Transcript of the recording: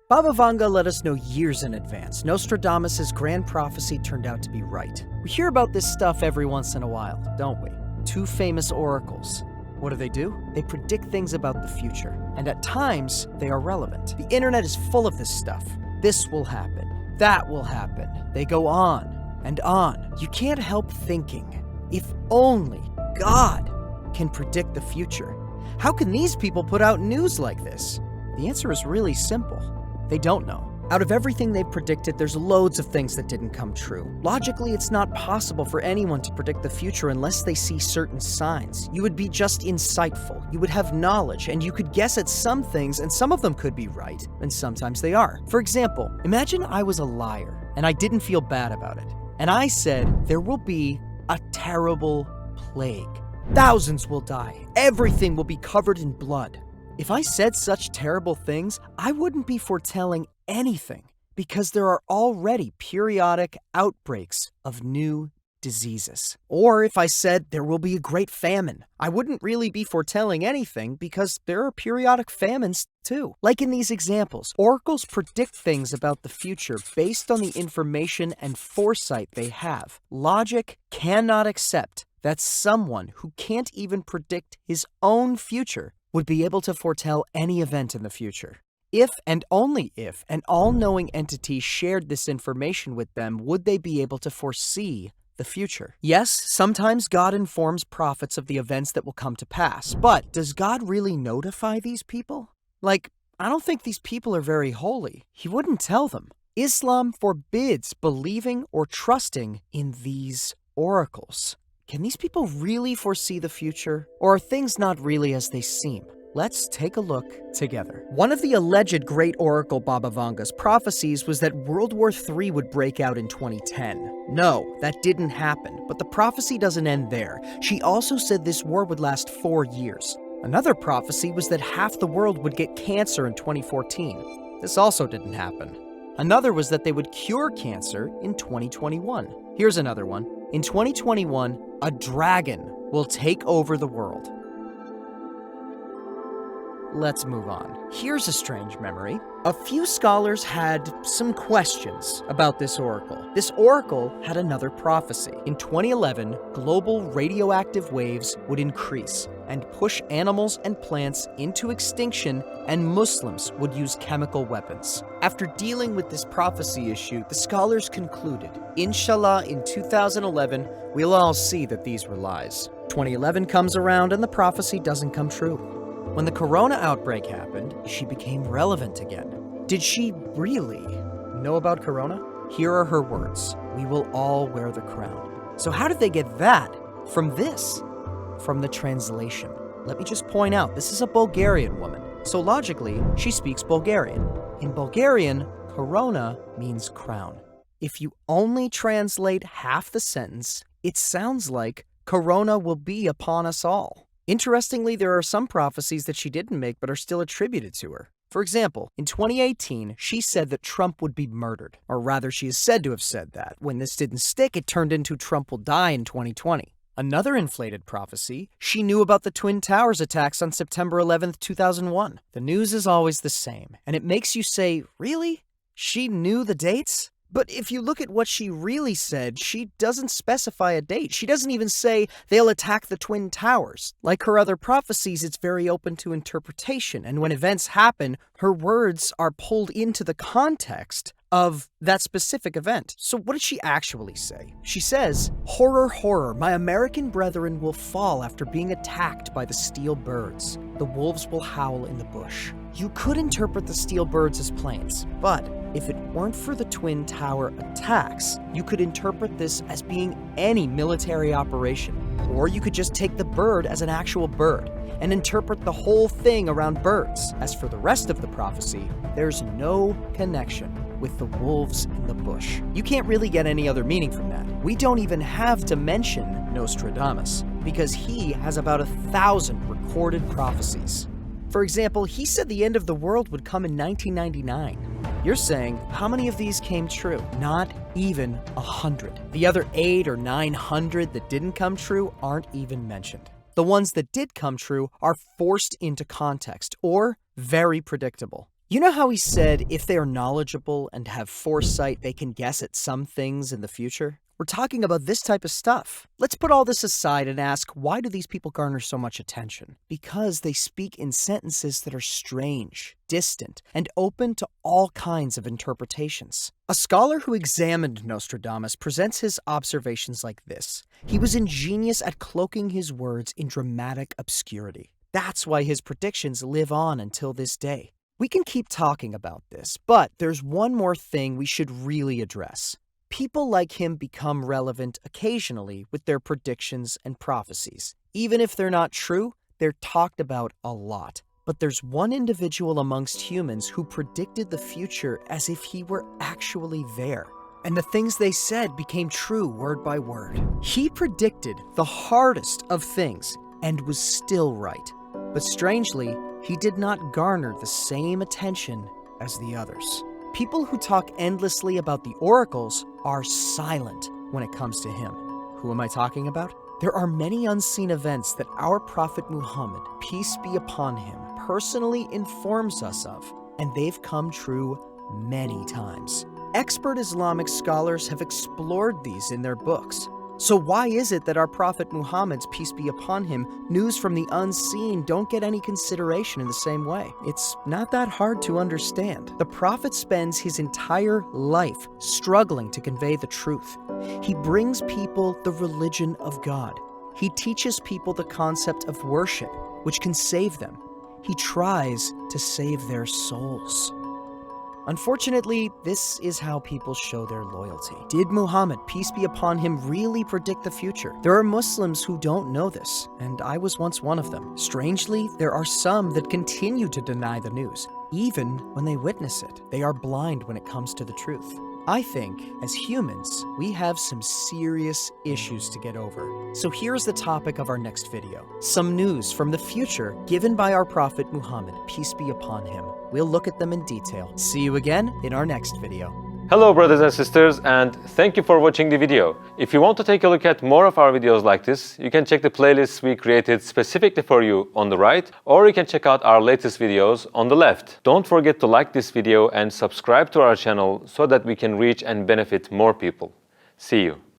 Baba Vanga let us know years in advance. Nostradamus' grand prophecy turned out to be right. We hear about this stuff every once in a while, don't we? Two famous oracles. What do? They predict things about the future, and at times, they are relevant. The internet is full of this stuff. This will happen. That will happen. They go on and on. You can't help thinking, if only God can predict the future, how can these people put out news like this? The answer is really simple. They don't know. Out of everything they've predicted, there's loads of things that didn't come true. Logically, it's not possible for anyone to predict the future unless they see certain signs. You would be just insightful, you would have knowledge, and you could guess at some things, and some of them could be right, and sometimes they are. For example, imagine I was a liar, and I didn't feel bad about it. And I said, there will be a terrible plague. Thousands will die. Everything will be covered in blood. If I said such terrible things, I wouldn't be foretelling anything because there are already periodic outbreaks of new diseases. Or if I said there will be a great famine, I wouldn't really be foretelling anything because there are periodic famines too. Like in these examples, oracles predict things about the future based on the information and foresight they have. Logic cannot accept that someone who can't even predict his own future would be able to foretell any event in the future. If and only if an all-knowing entity shared this information with them, would they be able to foresee the future? Yes, sometimes God informs prophets of the events that will come to pass, but does God really notify these people? Like, I don't think these people are very holy. He wouldn't tell them. Islam forbids believing or trusting in these oracles. Can these people really foresee the future? Or are things not really as they seem? Let's take a look together. One of the alleged great oracle Baba Vanga's prophecies was that World War III would break out in 2010. No, that didn't happen, but the prophecy doesn't end there. She also said this war would last 4 years. Another prophecy was that half the world would get cancer in 2014. This also didn't happen. Another was that they would cure cancer in 2021. Here's another one. In 2021, a dragon will take over the world. Let's move on. Here's a strange memory. A few scholars had some questions about this oracle. This oracle had another prophecy. In 2011, global radioactive waves would increase and push animals and plants into extinction, and Muslims would use chemical weapons. After dealing with this prophecy issue, the scholars concluded, Inshallah, in 2011, we'll all see that these were lies. 2011 comes around and the prophecy doesn't come true. When the corona outbreak happened, she became relevant again. Did she really know about corona? Here are her words. We will all wear the crown. So how did they get that from this? From the translation. Let me just point out, this is a Bulgarian woman. So logically, she speaks Bulgarian. In Bulgarian, corona means crown. If you only translate half the sentence, it sounds like corona will be upon us all. Interestingly, there are some prophecies that she didn't make but are still attributed to her. For example, in 2018, she said that Trump would be murdered. Or rather, she is said to have said that. When this didn't stick, it turned into Trump will die in 2020. Another inflated prophecy, she knew about the Twin Towers attacks on September 11th, 2001. The news is always the same, and it makes you say, really? She knew the dates? But if you look at what she really said, she doesn't specify a date. She doesn't even say they'll attack the Twin Towers. Like her other prophecies, it's very open to interpretation, and when events happen, her words are pulled into the context of that specific event. So what did she actually say? She says, horror, horror, my American brethren will fall after being attacked by the steel birds. The wolves will howl in the bush. You could interpret the steel birds as planes, but if it weren't for the Twin Tower attacks, you could interpret this as being any military operation. Or you could just take the bird as an actual bird and interpret the whole thing around birds. As for the rest of the prophecy, there's no connection with the wolves in the bush. You can't really get any other meaning from that. We don't even have to mention Nostradamus, because he has about 1,000 recorded prophecies. For example, he said the end of the world would come in 1999. You're saying, how many of these came true? Not even 100. The other 800 or 900 that didn't come true aren't even mentioned. The ones that did come true are forced into context or very predictable. You know how he said if they are knowledgeable and have foresight, they can guess at some things in the future? We're talking about this type of stuff. Let's put all this aside and ask, why do these people garner so much attention? Because they speak in sentences that are strange, distant, and open to all kinds of interpretations. A scholar who examined Nostradamus presents his observations like this. He was ingenious at cloaking his words in dramatic obscurity. That's why his predictions live on until this day. We can keep talking about this, but there's one more thing we should really address. People like him become relevant occasionally with their predictions and prophecies. Even if they're not true, they're talked about a lot. But there's one individual amongst humans who predicted the future as if he were actually there. And the things they said became true word by word. He predicted the hardest of things and was still right. But strangely, he did not garner the same attention as the others. People who talk endlessly about the oracles are silent when it comes to him. Who am I talking about? There are many unseen events that our Prophet Muhammad, peace be upon him, personally informs us of, and they've come true many times. Expert Islamic scholars have explored these in their books. So why is it that our Prophet Muhammad's, peace be upon him, news from the unseen don't get any consideration in the same way? It's not that hard to understand. The Prophet spends his entire life struggling to convey the truth. He brings people the religion of God. He teaches people the concept of worship, which can save them. He tries to save their souls. Unfortunately, this is how people show their loyalty. Did Muhammad, peace be upon him, really predict the future? There are Muslims who don't know this, and I was once one of them. Strangely, there are some that continue to deny the news. Even when they witness it, they are blind when it comes to the truth. I think, as humans, we have some serious issues to get over. So here's the topic of our next video. Some news from the future given by our Prophet Muhammad, peace be upon him. We'll look at them in detail. See you again in our next video. Hello brothers and sisters, and thank you for watching the video. If you want to take a look at more of our videos like this, you can check the playlists we created specifically for you on the right, or you can check out our latest videos on the left. Don't forget to like this video and subscribe to our channel so that we can reach and benefit more people. See you.